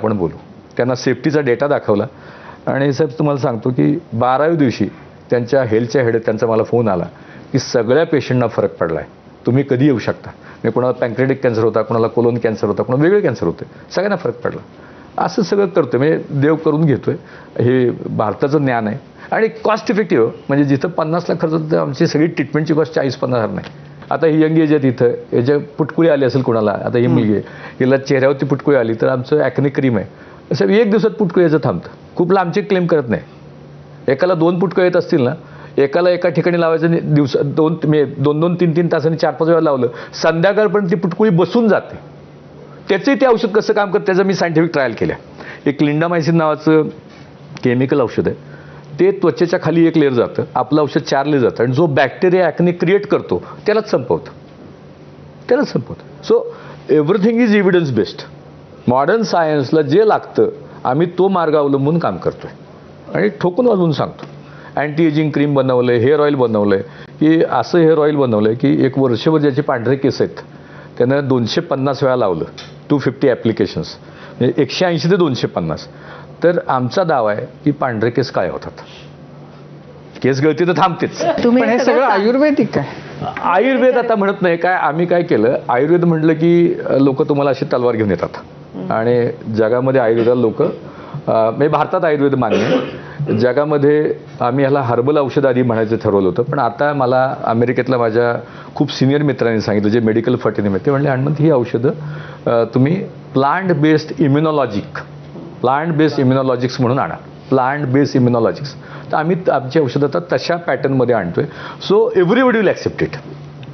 आपण बोलू. त्यांना सेफ्टीचा डेटा दाखवला आणि साहेब तुम्हाला सांगतो की 12व्या दिवशी त्यांच्या हेल्थच्या हेड त्यांचा मला फोन आला की सगळ्या पेशंटना फरक पडला आहे, तुम्ही कधी येऊ शकता. म्हणजे कोणाला पॅन्क्रिएटिक कॅन्सर होता, कोणाला कोलोन कॅन्सर होता, कोणाला वेगळे कॅन्सर होते, सगळ्यांना फरक पडला. असं सगळं करतोय म्हणजे देव करून घेतोय. हे भारताचं ज्ञान आहे आणि कॉस्ट इफेक्टिव्ह. म्हणजे जिथं 50 लाख खर्च होतं आमची सगळी ट्रीटमेंटची कॉस्ट 40-50 हजार नाही. आता ही यंग एज आहे तिथं याच्या पुटकुळी आली असेल कोणाला, आता ही मुलगी आहे हिला चेहऱ्यावरती पुटकुळी आली तर आमचं ॲक्ने क्रीम आहे, असं 1 दिवसात पुटकुळी याचं थांबतं. खूप लांबचे क्लेम करत नाही. एकाला 2 पुटकुळे येत असतील ना, एकाला एका ठिकाणी लावायचं दिवसात 2-2, 3-3 तासांनी 4-5 वेळा लावलं, संध्याकाळपर्यंत ती पुटकुळी बसून जाते. त्याचंही ते औषध कसं काम करतं त्याचं मी सायंटिफिक ट्रायल केल्या. एक क्लिंडामायसिन नावाचं केमिकल औषध आहे, ते त्वचेच्या खाली एक लेअर जातं, आपलं औषध 4 लेअर जातं आणि जो बॅक्टेरिया ॲक्ने क्रिएट करतो त्यालाच संपवतं. So everything is evidence based. Modern सायन्सला जे लागतं आम्ही तो मार्ग अवलंबून काम करतोय आणि ठोकून वाजवून सांगतो. अँटी एजिंग क्रीम बनवलं आहे, हेअर ऑइल बनवलं आहे, की असं हेअर ऑइल बनवलं आहे की 1 वर्षभर ज्याचे पांढरे केस आहेत त्यानं 250 वेळा लावलं, 250 ॲप्लिकेशन्स, म्हणजे 180 ते 250. तर आमचा दावा आहे की पांढरे केस काय होतात, केस गळती तर थांबतेच. पण हे सगळं आयुर्वेदिक आहे. आयुर्वेद आता म्हणत नाही काय. आम्ही काय केलं, आयुर्वेद म्हटलं की लोक तुम्हाला अशी तलवार घेऊन येतात आणि जगामध्ये आयुर्वेदाला लोक म्हणजे भारतात आयुर्वेद मान्य आहे, जगामध्ये आम्ही ह्याला हर्बल औषध आधी म्हणायचं ठरवलं होतं. पण आता मला अमेरिकेतल्या माझ्या खूप सिनियर मित्रांनी सांगितलं जे मेडिकल फर्टिने ते म्हणले हनुमंत ही औषधं तुम्ही प्लांट बेस्ड इम्युनॉलॉजिक्स म्हणून आणा, प्लांट बेस्ड इम्युनॉलॉजिक्स. तर आम्ही आमची औषधं आता तशा पॅटर्नमध्ये आणतोय. So everybody will accept it.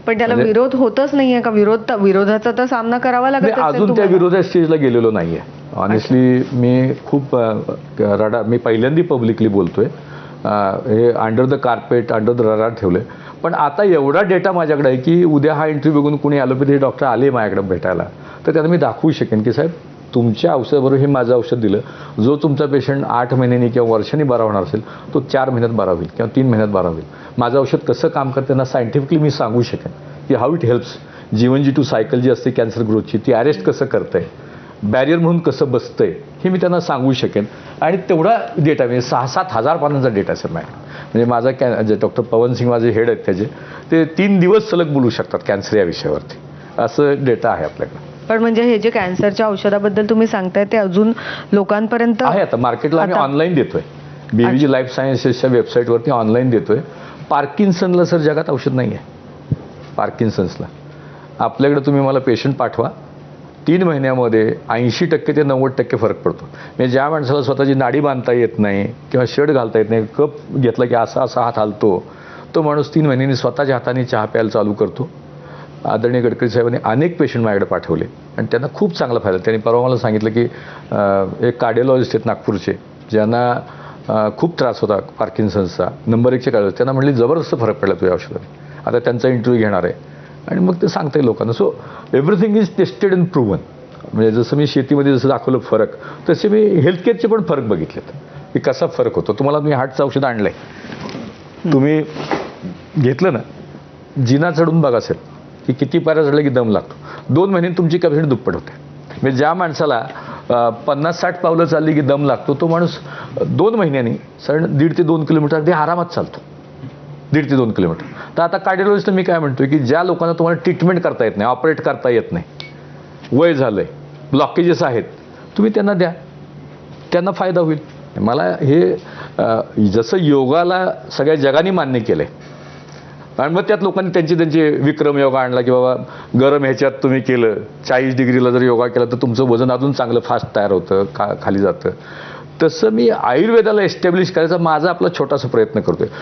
पण त्याला विरोध होतच नाहीये का? विरोधाचा तर सामना करावा लागत असेल अजून त्या तुम्हाला. विरोधा स्टेजला गेलेलो नाहीये. ऑनेस्टली मी खूप मी पहिल्यांदा पब्लिकली बोलतोय. हे under the carpet, under the radar ठेवले. पण आता एवढा डेटा माझ्याकडे आहे की उद्या हा इंटरव्ह्यू बघून कोणी ॲलोपॅथी डॉक्टर आले माझ्याकडे भेटायला तर त्यांना मी दाखवू शकेन की साहेब तुमच्या औषधाबरोबर हे माझं औषध दिलं, जो तुमचा पेशंट 8 महिन्यांनी किंवा वर्षांनी बरा होणार असेल तो 4 महिन्यात बरा होईल किंवा 3 महिन्यात बरा होईल. माझं औषध कसं काम करतं त्यांना सायंटिफिकली मी सांगू शकेन की how it helps. G1G2 cycle जी असते कॅन्सर ग्रोथची ती अरेस्ट कसं करतंय, बॅरियर म्हणून कसं बसतंय हे मी त्यांना सांगू शकेन. आणि तेवढा डेटा म्हणजे 6-7 हजार पानांचा डेटा सर माझ्याकडे. म्हणजे माझा जे डॉक्टर पवन सिंग माझे हेड आहेत त्याचे ते 3 दिवस सलग बोलू शकतात कॅन्सर या विषयावरती. असं डेटा आहे आपल्याकडे. पण म्हणजे हे जे कॅन्सरच्या औषधाबद्दल तुम्ही सांगताय ते अजून लोकांपर्यंत आहे. आता मार्केटला आम्ही ऑनलाईन देतोय. BVG लाईफ सायन्सेसच्या वेबसाईटवरती ऑनलाईन देतोय. पार्किन्सनला सर जगात औषध नाही आहे. पार्किन्सन्सला आपल्याकडे तुम्ही मला पेशंट पाठवा, 3 महिन्यामध्ये 80% ते 90% फरक पडतो. म्हणजे ज्या माणसाला स्वतःची नाडी बांधता येत नाही किंवा शर्ट घालता येत नाही, कप घेतला की असा हात हालतो, तो माणूस 3 महिन्यांनी स्वतःच्या हाताने चहा प्यायला चालू करतो. आदरणीय गडकरी साहेबांनी अनेक पेशंट माझ्याकडे पाठवले आणि त्यांना खूप चांगला फायदा. त्यांनी परवा मला सांगितलं की एक कार्डिओलॉजिस्ट आहेत नागपूरचे ज्यांना खूप त्रास होता पार्किन्सन्सचा, नंबर 1चे कार्डिओलॉजिस्ट, त्यांना म्हणले जबरदस्त फरक पडला तुझ्या औषधाने. आता त्यांचा इंटरव्ह्यू घेणार आहे आणि मग ते सांगता येईल लोकांना. So everything is tested and proven. म्हणजे जसं मी शेतीमध्ये जसं दाखवलं फरक तसे मी हेल्थकेअरचे पण फरक बघितलेत की कसा फरक होतो. तुम्हाला मी हार्टचं औषध आणलं आहे, तुम्ही घेतलं ना, जिना चढून बघा सर की किती पायऱ्या चढल्या की दम लागतो. 2 महिन्यांनी तुमची कॅपॅसिटी दुप्पट होते. म्हणजे ज्या माणसाला 50-60 पावलं चालली की दम लागतो तो माणूस 2 महिन्यांनी सर 1.5 ते 2 किलोमीटर अगदी आरामात चालतो. 1.5 ते 2 किलोमीटर. तर आता कार्डिओलॉजिस्ट मी काय म्हणतोय की ज्या लोकांना तुम्हाला ट्रीटमेंट करता येत नाही, ऑपरेट करता येत नाही, वय झालंय, ब्लॉकेजेस आहेत, तुम्ही त्यांना द्या, त्यांना फायदा होईल. मला हे जसं योगाला सगळ्या जगाने मान्य केलंय आणि मग त्यात लोकांनी त्यांचे विक्रम योगा आणला की बाबा गरम ह्याच्यात तुम्ही केलं, 40 डिग्रीला जर योगा केला तर तुमचं वजन अजून चांगलं फास्ट तयार होतं, खाली जातं. तसं मी आयुर्वेदाला एस्टॅब्लिश करायचा माझा आपला छोटासा प्रयत्न करतोय.